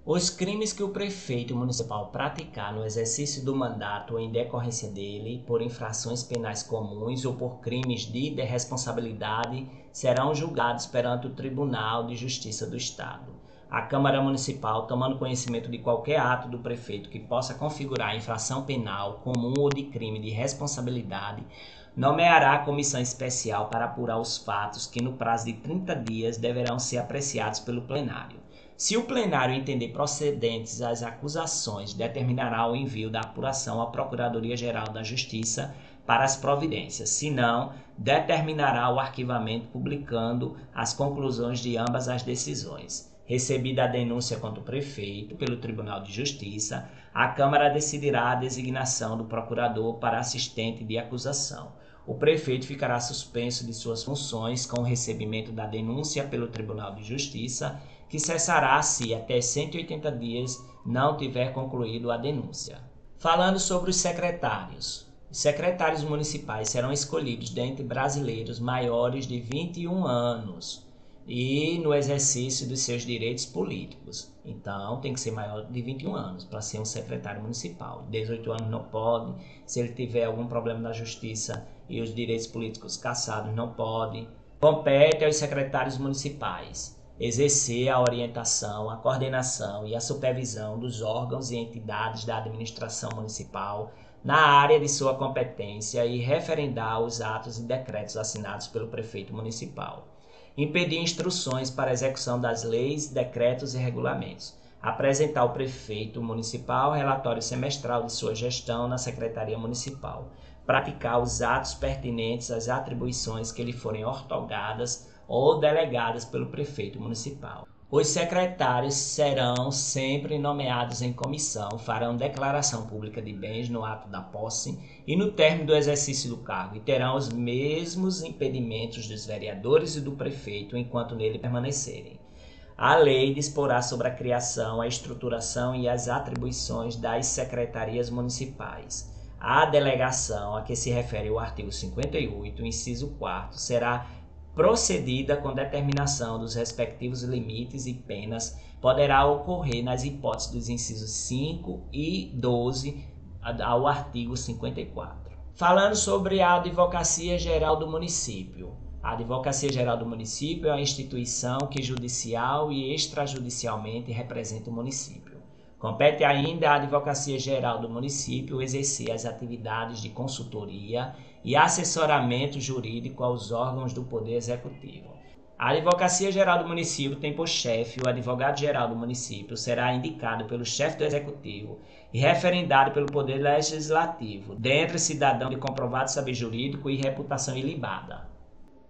os crimes que o prefeito municipal praticar no exercício do mandato ou em decorrência dele, por infrações penais comuns ou por crimes de responsabilidade, serão julgados perante o Tribunal de Justiça do Estado. A Câmara Municipal, tomando conhecimento de qualquer ato do prefeito que possa configurar infração penal comum ou de crime de responsabilidade, nomeará a comissão especial para apurar os fatos que, no prazo de 30 dias, deverão ser apreciados pelo plenário. Se o plenário entender procedentes as acusações, determinará o envio da apuração à Procuradoria-Geral da Justiça para as providências. Se não, determinará o arquivamento publicando as conclusões de ambas as decisões. Recebida a denúncia contra o prefeito pelo Tribunal de Justiça, a Câmara decidirá a designação do procurador para assistente de acusação. O prefeito ficará suspenso de suas funções com o recebimento da denúncia pelo Tribunal de Justiça, que cessará se até 180 dias não tiver concluído a denúncia. Falando sobre os secretários. Os secretários municipais serão escolhidos dentre brasileiros maiores de 21 anos e no exercício dos seus direitos políticos. Então, tem que ser maior de 21 anos para ser um secretário municipal. 18 anos não pode. Se ele tiver algum problema na justiça e os direitos políticos cassados, não pode. Compete aos secretários municipais exercer a orientação, a coordenação e a supervisão dos órgãos e entidades da administração municipal na área de sua competência e referendar os atos e decretos assinados pelo prefeito municipal. Impedir instruções para a execução das leis, decretos e regulamentos. Apresentar ao prefeito municipal relatório semestral de sua gestão na Secretaria Municipal. Praticar os atos pertinentes às atribuições que lhe forem ortogadas ou delegadas pelo prefeito municipal. Os secretários serão sempre nomeados em comissão, farão declaração pública de bens no ato da posse e no término do exercício do cargo, e terão os mesmos impedimentos dos vereadores e do prefeito enquanto nele permanecerem. A lei disporá sobre a criação, a estruturação e as atribuições das secretarias municipais. A delegação a que se refere o artigo 58, inciso 4º, será procedida com determinação dos respectivos limites e penas, poderá ocorrer nas hipóteses dos incisos 5 e 12 ao artigo 54. Falando sobre a Advocacia Geral do Município. A Advocacia Geral do Município é uma instituição que judicial e extrajudicialmente representa o município. Compete ainda à Advocacia Geral do Município exercer as atividades de consultoria e assessoramento jurídico aos órgãos do Poder Executivo. A Advocacia Geral do Município tem por chefe o Advogado-Geral do Município, será indicado pelo chefe do Executivo e referendado pelo Poder Legislativo, dentre cidadão de comprovado saber jurídico e reputação ilibada.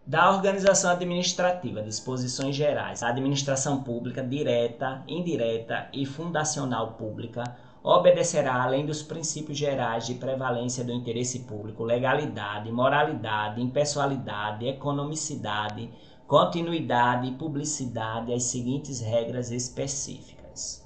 Da organização administrativa, disposições gerais, a administração pública direta, indireta e fundacional pública obedecerá, além dos princípios gerais de prevalência do interesse público, legalidade, moralidade, impessoalidade, economicidade, continuidade e publicidade, às seguintes regras específicas.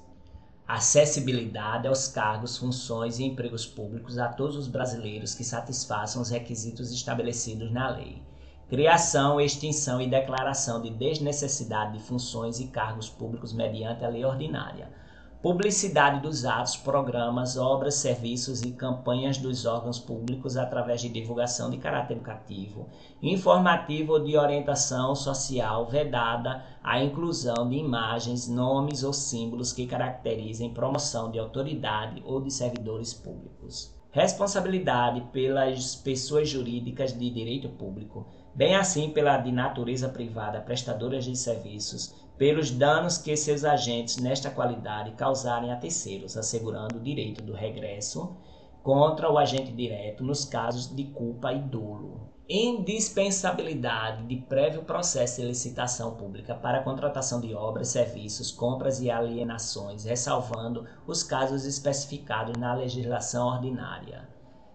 Acessibilidade aos cargos, funções e empregos públicos a todos os brasileiros que satisfaçam os requisitos estabelecidos na lei. Criação, extinção e declaração de desnecessidade de funções e cargos públicos mediante a lei ordinária. Publicidade dos atos, programas, obras, serviços e campanhas dos órgãos públicos através de divulgação de caráter educativo, informativo ou de orientação social, vedada a inclusão de imagens, nomes ou símbolos que caracterizem promoção de autoridade ou de servidores públicos. responsabilidade pelas pessoas jurídicas de direito público, bem assim pela de natureza privada prestadoras de serviços, pelos danos que seus agentes nesta qualidade causarem a terceiros, assegurando o direito do regresso contra o agente direto nos casos de culpa e dolo. Indispensabilidade de prévio processo de licitação pública para a contratação de obras, serviços, compras e alienações, ressalvando os casos especificados na legislação ordinária.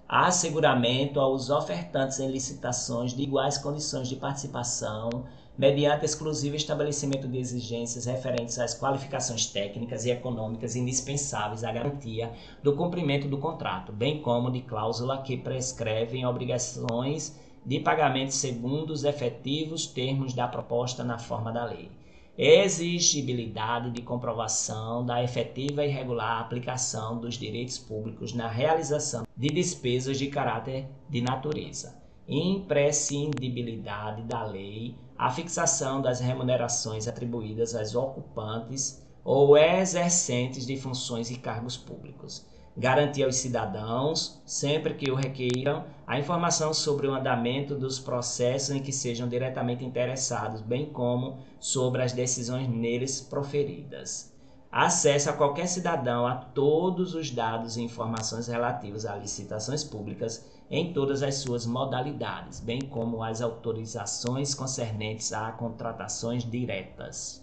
Asseguramento aos ofertantes em licitações de iguais condições de participação, mediante exclusivo estabelecimento de exigências referentes às qualificações técnicas e econômicas indispensáveis à garantia do cumprimento do contrato, bem como de cláusula que prescrevem obrigações de pagamento segundo os efetivos termos da proposta na forma da lei. Exigibilidade de comprovação da efetiva e regular aplicação dos direitos públicos na realização de despesas de caráter de natureza. Imprescindibilidade da lei a fixação das remunerações atribuídas aos ocupantes ou exercentes de funções e cargos públicos. Garantir aos cidadãos, sempre que o requeiram, a informação sobre o andamento dos processos em que sejam diretamente interessados, bem como sobre as decisões neles proferidas. Acesso a qualquer cidadão a todos os dados e informações relativos a licitações públicas em todas as suas modalidades, bem como as autorizações concernentes a contratações diretas.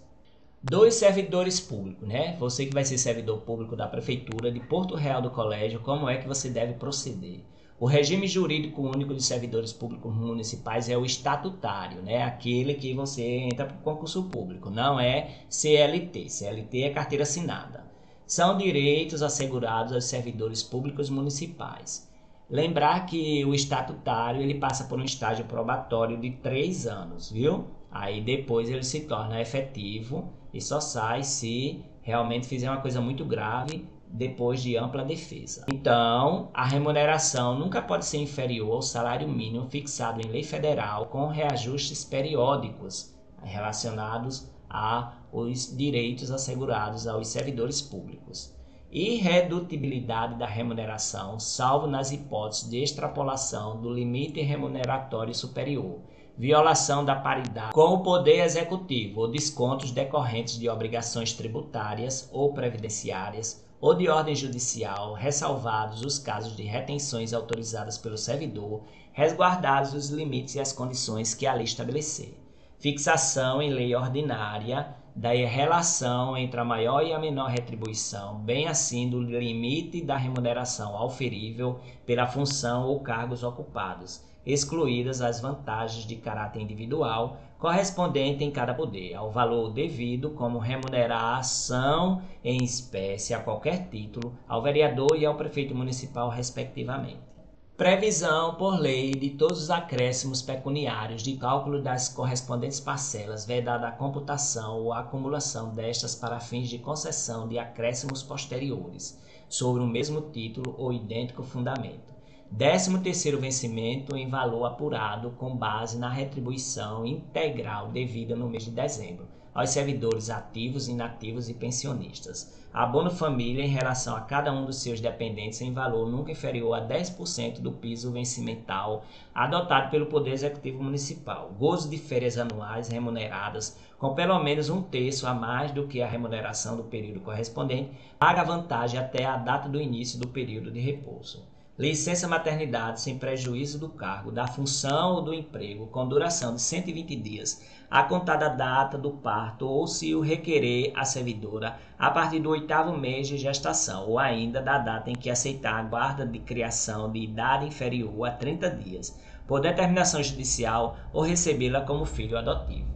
Dos servidores públicos, né? Você que vai ser servidor público da Prefeitura de Porto Real do Colégio, como é que você deve proceder? O regime jurídico único de servidores públicos municipais é o estatutário, né? Aquele que você entra para o concurso público, não é CLT. CLT é carteira assinada. São direitos assegurados aos servidores públicos municipais. Lembrar que o estatutário ele passa por um estágio probatório de 3 anos, viu? Aí depois ele se torna efetivo e só sai se realmente fizer uma coisa muito grave depois de ampla defesa. Então, a remuneração nunca pode ser inferior ao salário mínimo fixado em lei federal com reajustes periódicos relacionados aos direitos assegurados aos servidores públicos. Irredutibilidade da remuneração, salvo nas hipóteses de extrapolação do limite remuneratório superior, violação da paridade com o Poder Executivo ou descontos decorrentes de obrigações tributárias ou previdenciárias ou de ordem judicial, ressalvados os casos de retenções autorizadas pelo servidor, resguardados os limites e as condições que a lei estabelecer. Fixação em lei ordinária da relação entre a maior e a menor retribuição, bem assim do limite da remuneração auferível pela função ou cargos ocupados, excluídas as vantagens de caráter individual correspondente em cada poder, ao valor devido como remuneração em espécie a qualquer título, ao vereador e ao prefeito municipal, respectivamente. Previsão por lei de todos os acréscimos pecuniários de cálculo das correspondentes parcelas, vedada a computação ou a acumulação destas para fins de concessão de acréscimos posteriores, sobre o mesmo título ou idêntico fundamento. 13º vencimento em valor apurado com base na retribuição integral devida no mês de dezembro aos servidores ativos, inativos e pensionistas. Abono família em relação a cada um dos seus dependentes em valor nunca inferior a 10% do piso vencimental adotado pelo Poder Executivo Municipal. Gozo de férias anuais remuneradas com pelo menos 1/3 a mais do que a remuneração do período correspondente, paga vantagem até a data do início do período de repouso. Licença maternidade sem prejuízo do cargo, da função ou do emprego, com duração de 120 dias, a contar da data do parto ou, se o requerer a servidora, a partir do 8º mês de gestação, ou ainda da data em que aceitar a guarda de criação de idade inferior a 30 dias, por determinação judicial ou recebê-la como filho adotivo.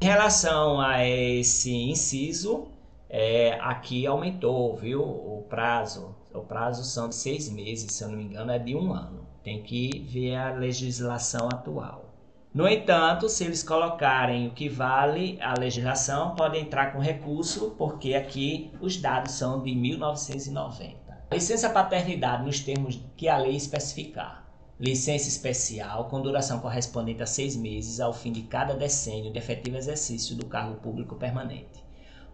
Em relação a esse inciso, aqui aumentou, viu, o prazo. O prazo são de 6 meses, se eu não me engano é de 1 ano. Tem que ver a legislação atual. No entanto, se eles colocarem o que vale a legislação, podem entrar com recurso, porque aqui os dados são de 1990. Licença paternidade nos termos que a lei especificar. Licença especial com duração correspondente a 6 meses ao fim de cada decênio de efetivo exercício do cargo público permanente.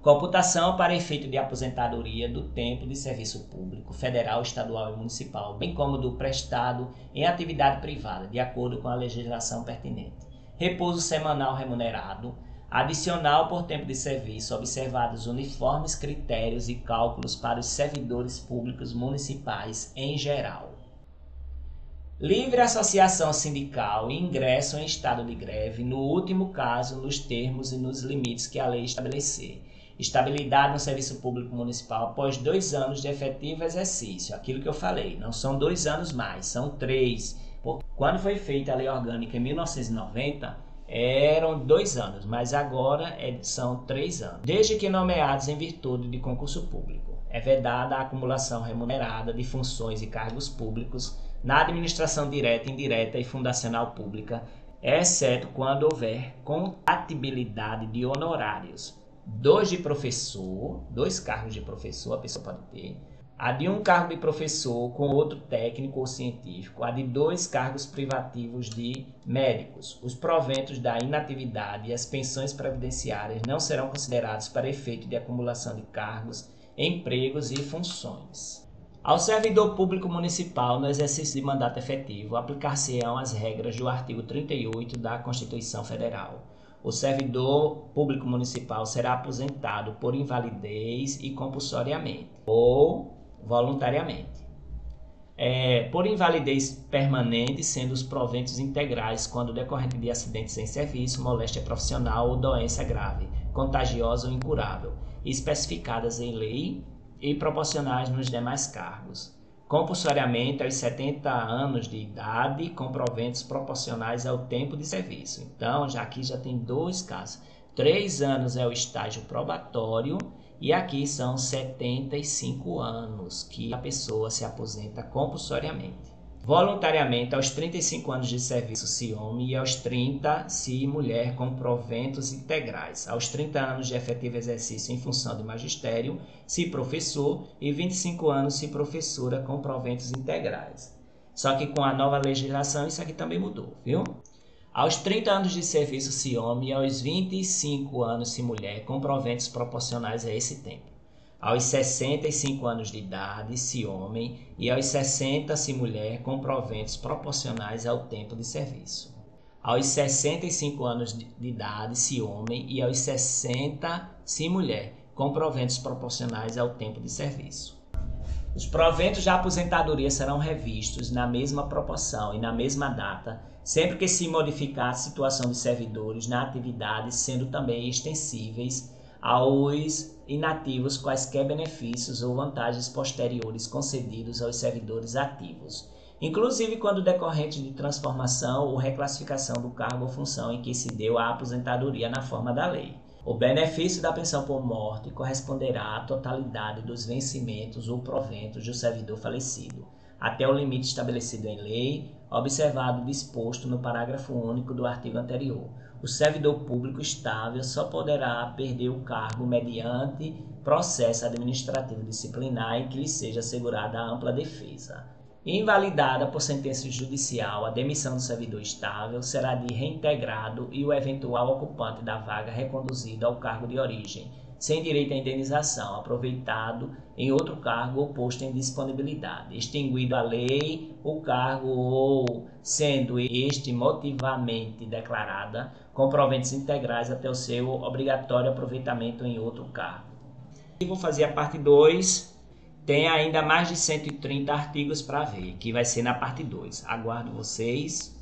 Computação para efeito de aposentadoria do tempo de serviço público, federal, estadual e municipal, bem como do prestado em atividade privada, de acordo com a legislação pertinente. Repouso semanal remunerado, adicional por tempo de serviço, observados uniformes critérios e cálculos para os servidores públicos municipais em geral. Livre associação sindical e ingresso em estado de greve, no último caso, nos termos e nos limites que a lei estabelecer. Estabilidade no serviço público municipal após 2 anos de efetivo exercício. Aquilo que eu falei, não são 2 anos mais, são 3. Quando foi feita a lei orgânica em 1990, eram 2 anos, mas agora são 3 anos. Desde que nomeados em virtude de concurso público. É vedada a acumulação remunerada de funções e cargos públicos na administração direta, indireta e fundacional pública, exceto quando houver compatibilidade de honorários. 2 de professor, 2 cargos de professor a pessoa pode ter, a de 1 cargo de professor com outro técnico ou científico, a de 2 cargos privativos de médicos. Os proventos da inatividade e as pensões previdenciárias não serão considerados para efeito de acumulação de cargos, empregos e funções. Ao servidor público municipal no exercício de mandato efetivo, aplicar-se-ão as regras do artigo 38 da Constituição Federal. O servidor público municipal será aposentado por invalidez e compulsoriamente ou voluntariamente. Por invalidez permanente, sendo os proventos integrais quando decorrente de acidentes em serviço, moléstia profissional ou doença grave, contagiosa ou incurável, especificadas em lei e proporcionais nos demais cargos. Compulsoriamente aos 70 anos de idade, com proventos proporcionais ao tempo de serviço. Então, aqui já tem 2 casos. 3 anos é o estágio probatório e aqui são 75 anos que a pessoa se aposenta compulsoriamente. Voluntariamente, aos 35 anos de serviço, se homem, e aos 30, se mulher, com proventos integrais. Aos 30 anos de efetivo exercício em função de magistério, se professor, e 25 anos, se professora, com proventos integrais. Só que com a nova legislação, isso aqui também mudou, viu? Aos 30 anos de serviço, se homem, e aos 25 anos, se mulher, com proventos proporcionais a esse tempo. Aos 65 anos de idade, se homem, e aos 60, se mulher, com proventos proporcionais ao tempo de serviço. Aos 65 anos de idade, se homem, e aos 60, se mulher, com proventos proporcionais ao tempo de serviço. Os proventos de aposentadoria serão revistos na mesma proporção e na mesma data, sempre que se modificar a situação dos servidores na atividade, sendo também extensíveis aos inativos quaisquer benefícios ou vantagens posteriores concedidos aos servidores ativos, inclusive quando decorrente de transformação ou reclassificação do cargo ou função em que se deu a aposentadoria na forma da lei. O benefício da pensão por morte corresponderá à totalidade dos vencimentos ou proventos do servidor falecido, até o limite estabelecido em lei, observado o disposto no parágrafo único do artigo anterior. O servidor público estável só poderá perder o cargo mediante processo administrativo disciplinar em que lhe seja assegurada a ampla defesa. Invalidada por sentença judicial, a demissão do servidor estável será de reintegrado e o eventual ocupante da vaga reconduzido ao cargo de origem, sem direito à indenização, aproveitado em outro cargo ou posto em disponibilidade, extinguido a lei, o cargo ou, sendo este motivamente declarada, com proventos integrais até o seu obrigatório aproveitamento em outro cargo. E vou fazer a parte 2, tem ainda mais de 130 artigos para ver, que vai ser na parte 2. Aguardo vocês.